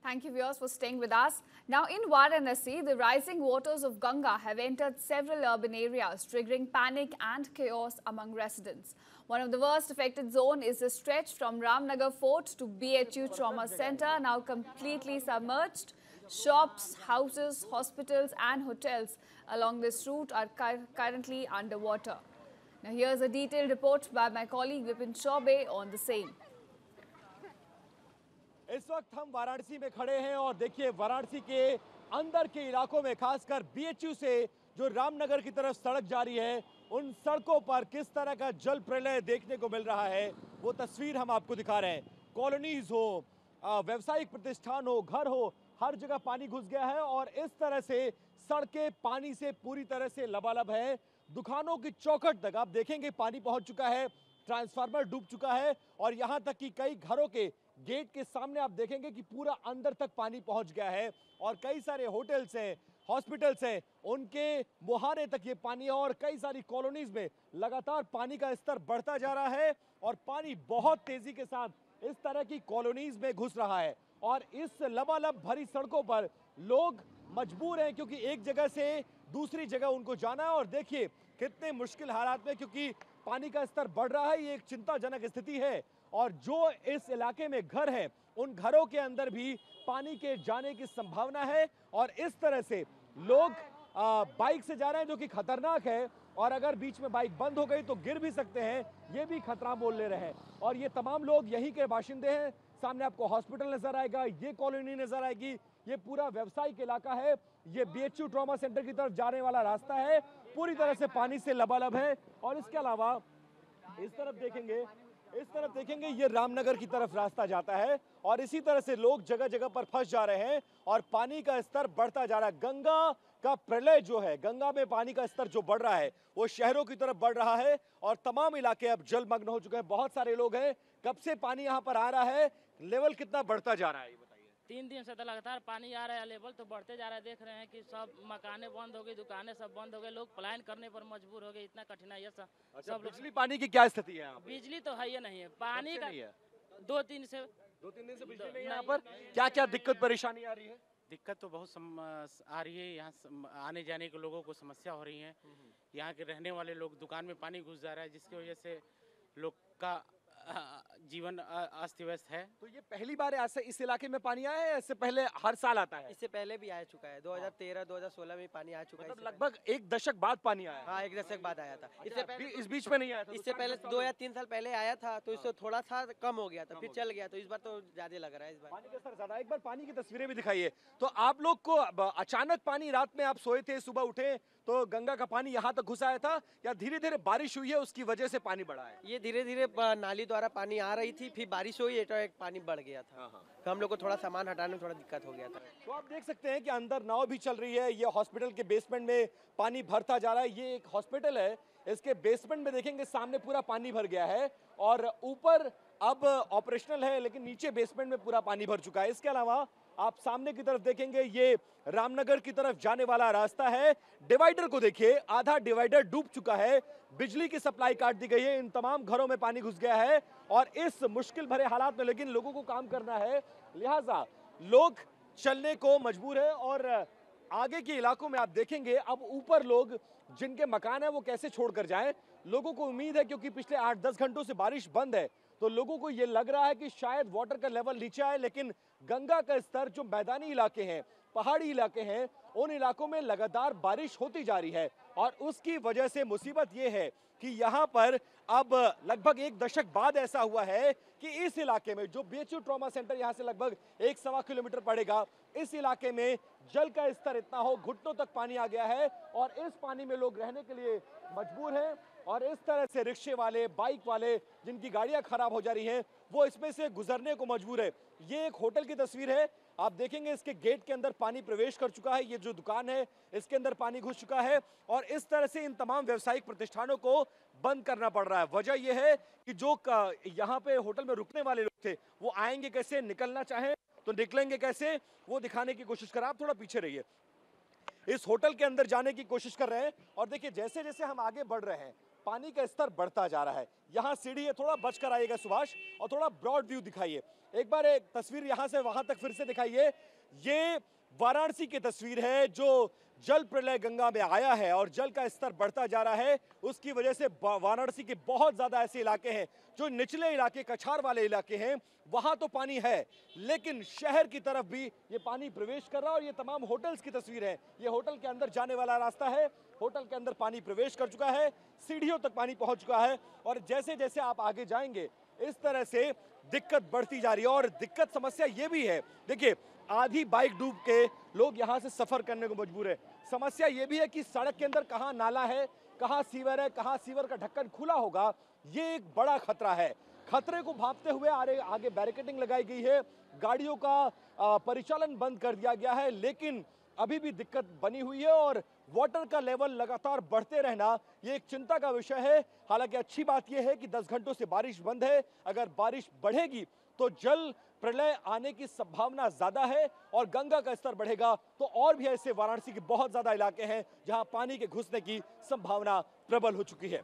Thank you, viewers, for staying with us. Now, in Varanasi, the rising waters of Ganga have entered several urban areas, triggering panic and chaos among residents. One of the worst affected zones is the stretch from Ramnagar Fort to BHU Trauma Center, now completely submerged. Shops, houses, hospitals and hotels along this route are currently underwater. Now, here's a detailed report by my colleague Vipin Chaubey on the same. इस वक्त हम वाराणसी में खड़े हैं और देखिए वाराणसी के अंदर के इलाकों में खासकर बीएचयू से जो रामनगर की तरफ सड़क जा रही है उन सड़कों पर किस तरह का जल प्रलय देखने को मिल रहा है वो तस्वीर हम आपको दिखा रहे हैं। कॉलोनीज हो, व्यावसायिक प्रतिष्ठान हो, घर हो, हर जगह पानी घुस गया है और इस तरह से सड़कें पानी से पूरी तरह से लबालब है। दुकानों की चौखट तक आप देखेंगे पानी पहुंच चुका है, ट्रांसफार्मर डूब चुका है और यहां तक कि कई घरों के गेट के सामने आप देखेंगे कि पूरा अंदर तक पानी पहुंच गया है और कई सारे होटल्स हैं, हॉस्पिटल्स हैं, उनके मुहाने तक ये पानी है और कई सारी कॉलोनीज में लगातार पानी का स्तर बढ़ता जा रहा है और पानी बहुत तेजी के साथ इस तरह की कॉलोनीज में घुस रहा है और इस लबालब भरी सड़कों पर लोग मजबूर हैं क्योंकि एक जगह से दूसरी जगह उनको जाना है और देखिए कितने मुश्किल हालात में, क्योंकि पानी का स्तर बढ़ रहा है। ये एक चिंताजनक स्थिति है और जो इस इलाके में घर हैं उन घरों के अंदर भी पानी के जाने की संभावना है और इस तरह से लोग बाइक से जा रहे हैं जो कि खतरनाक है और अगर बीच में बाइक बंद हो गई तो गिर भी सकते हैं, ये भी खतरा मोल ले रहे हैं और ये तमाम लोग यहीं के बाशिंदे हैं। सामने आपको हॉस्पिटल नजर आएगा, ये कॉलोनी नजर आएगी, ये पूरा व्यवसायिक इलाका है, ये बीएचयू ट्रॉमा सेंटर की तरफ जाने वाला रास्ता है, पूरी तरह से पानी से लबालब है और इसके अलावा इस तरफ देखेंगे ये रामनगर की तरफ रास्ता जाता है और इसी तरह से लोग जगह जगह पर फंस जा रहे हैं और पानी का स्तर बढ़ता जा रहा है। गंगा का प्रलय जो है, गंगा में पानी का स्तर जो बढ़ रहा है वो शहरों की तरफ बढ़ रहा है और तमाम इलाके अब जलमग्न हो चुके हैं। बहुत सारे लोग हैं, कब से पानी यहाँ पर आ रहा है, लेवल कितना बढ़ता जा रहा है ये बताइए। 3 दिन से तो लगातार पानी आ रहा है, लेवल तो बढ़ते जा रहा है। देख रहे हैं कि सब मकाने बंद हो गई, दुकानें सब बंद हो गए, लोग पलायन करने पर मजबूर हो गए, इतना कठिनाई है सब। अच्छा, बिजली पानी की क्या स्थिति है यहाँ पे? बिजली तो है ही नहीं है, पानी का नहीं है। 2-3 से बिजली नहीं है यहाँ पर। क्या क्या दिक्कत परेशानी आ रही है? दिक्कत तो बहुत आ रही है। यहाँ आने जाने के लोगों को समस्या हो रही है। यहाँ के रहने वाले लोग, दुकान में पानी घुस जा रहा है जिसकी वजह से लोग का जीवन अस्त व्यस्त है। तो ये पहली बार ऐसे इस इलाके में पानी आया है, इससे पहले हर साल आता है? इससे पहले भी आ चुका है, 2013-2016 में पानी आ चुका है। मतलब लगभग एक दशक बाद पानी आया है। हाँ, एक दशक बाद आया था। इससे पहले इस बीच में नहीं आया था? इससे पहले 2 या 3 साल पहले आया था तो इससे थोड़ा सा कम हो गया था, फिर चल गया, तो इस बार तो ज्यादा लग रहा है। इस बार पानी का स्तर ज्यादा। एक बार पानी की तस्वीरें भी दिखाइए। तो आप लोग को अचानक पानी, रात में आप सोए थे, सुबह उठे तो गंगा का पानी यहाँ तक घुस आया था या धीरे धीरे बारिश हुई है उसकी वजह से पानी बढ़ा है? ये धीरे धीरे नाली द्वारा पानी आ रही थी, फिर बारिश हुई तो एक पानी बढ़ गया था। तो हम लोग को थोड़ा सामान हटाने में थोड़ा दिक्कत हो गया था। तो आप देख सकते हैं कि अंदर नाव भी चल रही है। ये हॉस्पिटल के बेसमेंट में पानी भरता जा रहा है। ये एक हॉस्पिटल है, इसके बेसमेंट में देखेंगे सामने पूरा पानी भर गया है और ऊपर अब ऑपरेशनल है लेकिन नीचे बेसमेंट में पूरा पानी भर चुका है। इसके अलावा आप सामने की तरफ देखेंगे ये रामनगर की तरफ जाने वाला रास्ता है। डिवाइडर को देखिए, आधा डिवाइडर डूब चुका है, बिजली की सप्लाई काट दी गई है, इन तमाम घरों में पानी घुस गया है और इस मुश्किल भरे हालात में लेकिन लोगों को काम करना है, लिहाजा लोग चलने को मजबूर है और आगे के इलाकों में आप देखेंगे अब ऊपर लोग जिनके मकान है वो कैसे छोड़कर जाएं। लोगों को उम्मीद है क्योंकि पिछले 8-10 घंटों से बारिश बंद है तो लोगों को ये लग रहा है कि शायद वाटर का लेवल नीचे आए, लेकिन गंगा का स्तर, जो मैदानी इलाके हैं, पहाड़ी इलाके हैं, उन इलाकों में लगातार बारिश होती जा रही है और उसकी वजह से मुसीबत ये है कि यहाँ पर अब लगभग एक दशक बाद ऐसा हुआ है कि इस इलाके में जो बीएचयू ट्रॉमा सेंटर यहाँ से लगभग 1-1.25 किलोमीटर पड़ेगा, इस इलाके में जल का स्तर इतना हो, घुटनों तक पानी आ गया है और इस पानी में लोग रहने के लिए मजबूर हैं और इस तरह से रिक्शे वाले, बाइक वाले जिनकी गाड़ियां खराब हो जा रही हैं वो इसमें से गुजरने को मजबूर है। ये एक होटल की तस्वीर है, आप देखेंगे इसके गेट के अंदर पानी प्रवेश कर चुका है, ये जो दुकान है इसके अंदर पानी घुस चुका है और इस तरह से इन तमाम व्यावसायिक प्रतिष्ठानों को बंद करना पड़ रहा है। वजह यह है कि जो यहाँ पे होटल में रुकने वाले लोग थे वो आएंगे कैसे, निकलना चाहें तो निकलेंगे कैसे, वो दिखाने की कोशिश करें। आप थोड़ा पीछे रहिए। इस होटल के अंदर जाने की कोशिश कर रहे हैं और देखिए जैसे जैसे हम आगे बढ़ रहे हैं पानी का स्तर बढ़ता जा रहा है। यहाँ सीढ़ी है, थोड़ा बचकर आइएगा सुभाष, और थोड़ा ब्रॉड व्यू दिखाइए। एक बार एक तस्वीर यहाँ से वहां तक फिर से दिखाइए। ये वाराणसी की तस्वीर है जो जल प्रलय गंगा में आया है और जल का स्तर बढ़ता जा रहा है। उसकी वजह से वाराणसी के बहुत ज्यादा ऐसे इलाके हैं जो निचले इलाके, कछार वाले इलाके हैं, वहां तो पानी है, लेकिन शहर की तरफ भी ये पानी प्रवेश कर रहा है। और ये तमाम होटल्स की तस्वीर है। ये होटल के अंदर जाने वाला रास्ता है। होटल के अंदर पानी प्रवेश कर चुका है, सीढ़ियों तक पानी पहुंच चुका है। और जैसे जैसे आप आगे जाएंगे इस तरह से दिक्कत बढ़ती जा रही है। और दिक्कत, समस्या ये भी है, देखिए आधी बाइक डूब के लोग यहाँ से सफर करने को मजबूर है। समस्या ये भी है कि सड़क के अंदर कहाँ नाला है, कहाँ सीवर है, कहाँ सीवर का ढक्कन खुला होगा, ये एक बड़ा खतरा है। खतरे को भांपते हुए आगे बैरिकेडिंग लगाई गई है, गाड़ियों का परिचालन बंद कर दिया गया है, लेकिन अभी भी दिक्कत बनी हुई है और वाटर का लेवल लगातार बढ़ते रहना ये एक चिंता का विषय है। हालांकि अच्छी बात यह है कि 10 घंटों से बारिश बंद है। अगर बारिश बढ़ेगी तो जल प्रलय आने की संभावना ज्यादा है और गंगा का स्तर बढ़ेगा तो और भी ऐसे वाराणसी के बहुत ज्यादा इलाके हैं जहां पानी के घुसने की संभावना प्रबल हो चुकी है।